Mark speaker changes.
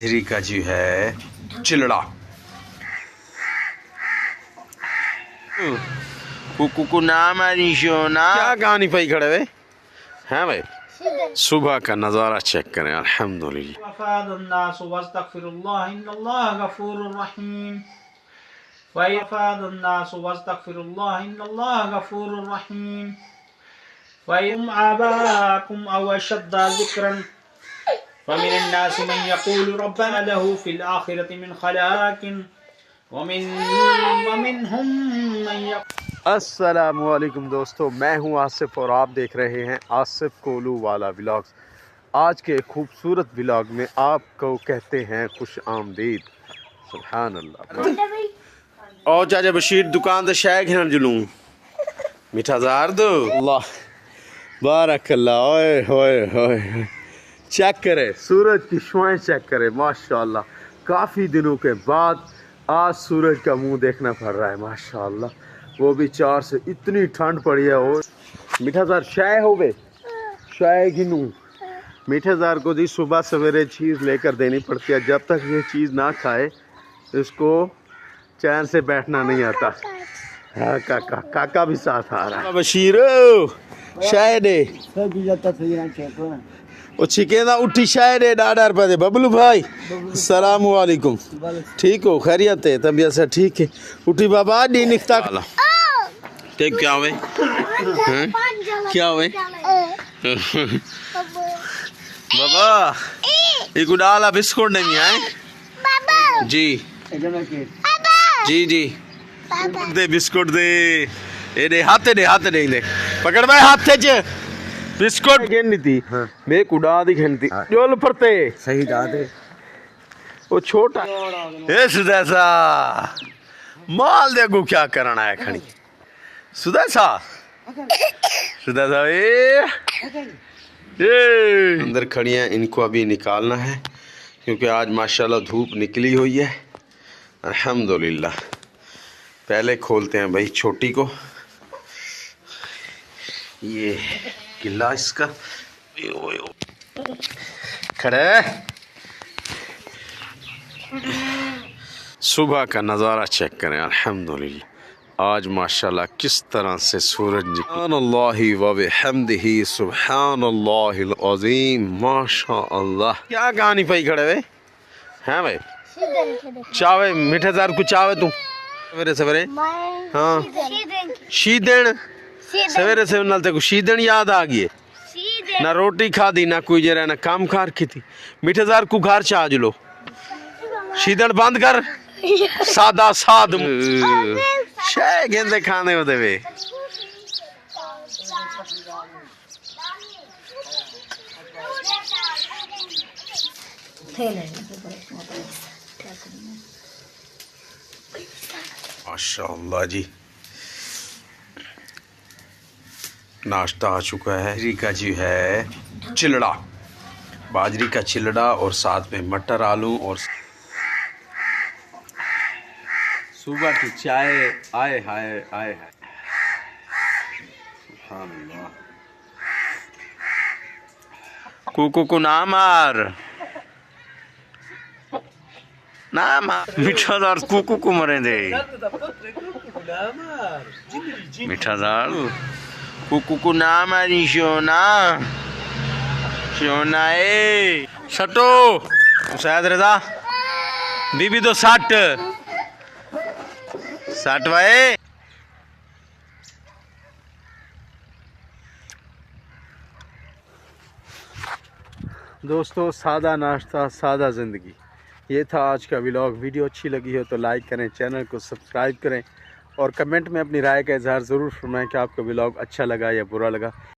Speaker 1: बाजरी का जो है चिलड़ा कुकु नाम क्या कहानी पाई खड़े हुए हैं भाई। सुबह का नज़ारा चेक करें अल्हम्दुलिल्लाह। अस्सलामुअलैकुम दोस्तों, मैं हूं आसिफ और आप देख रहे हैं आसिफ कोलू वाला व्लॉग्स। आज के खूबसूरत व्लॉग में आपको कहते हैं खुश आमदीद। सुभान अल्लाह। और चाचा बशीर दुकान से शाय घिन जुलूं मीठा जार दो अल्लाह बारकल्लाह। ओए होए होए, चेक करें सूरज की शुआएं, चेक करें माशाल्लाह। काफ़ी दिनों के बाद आज सूरज का मुंह देखना पड़ रहा है माशाल्लाह, वो भी 4 से। इतनी ठंड पड़ी है। और मीठा जार शाय हो गए, शाय घिनू मीठे जार को दी सुबह सवेरे चीज़ लेकर देनी पड़ती है। जब तक ये चीज़ ना खाए इसको चैन से बैठना नहीं आता। हाँ काका भी साथ आ रहा है। बशीर शाय दे ओ छिकेंदा उठी शाय दे डाडर पे बबलू भाई सलाम वालेकुम। ठीक हो, खैरियत है, तबीयत से ठीक है। उठी बाबा दी निकता ठीक क्या हुए क्या हुए बाबा एक डाला बिस्कुट नहीं है जी जी जी दे बिस्कुट दे ए दे हाथ दे पकड़ भाई हाथ च बिस्कुट खेलनी थी। हाँ। मैं कुड़ा दी खेलती जोल फरते सही दादे वो छोटा ए सुदैसा माल देखो क्या करना है खड़ी सुदैसा ए अंदर खड़ी हैं, इनको अभी निकालना है क्योंकि आज माशाल्लाह धूप निकली हुई है अल्हम्दुलिल्लाह। पहले खोलते हैं भाई छोटी को, ये किला इसका खड़े। सुबह का नज़ारा चेक करें अल्हम्दुलिल्लाह। आज माशाल्लाह किस तरह से सूरज सुब्हानल्लाहि व बिहम्दिही सुब्हानल्लाहिल अज़ीम माशाअल्लाह। क्या कहानी पाई खड़े हुए हैं भाई। चावे मीठे जार को चावे तू सवेरे सवेरे हाँ शीदेन सवेरे से नाल ते को शीदन याद आ गई ना रोटी खा दी ना कोई जरा ना काम कार की थी। मीठे जार को घर चाज लो शीदन बंद कर सादा साद शे गेंदे खाने होते वे। माशाअल्लाह जी, नाश्ता आ चुका है। बाजरी का जो है चिलड़ा, बाजरी का चिलड़ा और साथ में मटर आलू और सुबह की चाय। आए हाय आए हाय कुकु ना मार मीठा दार कुकु मरे दे मीठा दार कुकु ना मारी शोना शोना ए सटो शायद रजा बीबी तो 60 भाई। दोस्तों सादा नाश्ता सादा ज़िंदगी, ये था आज का व्लॉग। वीडियो अच्छी लगी हो तो लाइक करें, चैनल को सब्सक्राइब करें और कमेंट में अपनी राय का इजहार ज़रूर फरमाएं कि आपको व्लॉग अच्छा लगा या बुरा लगा।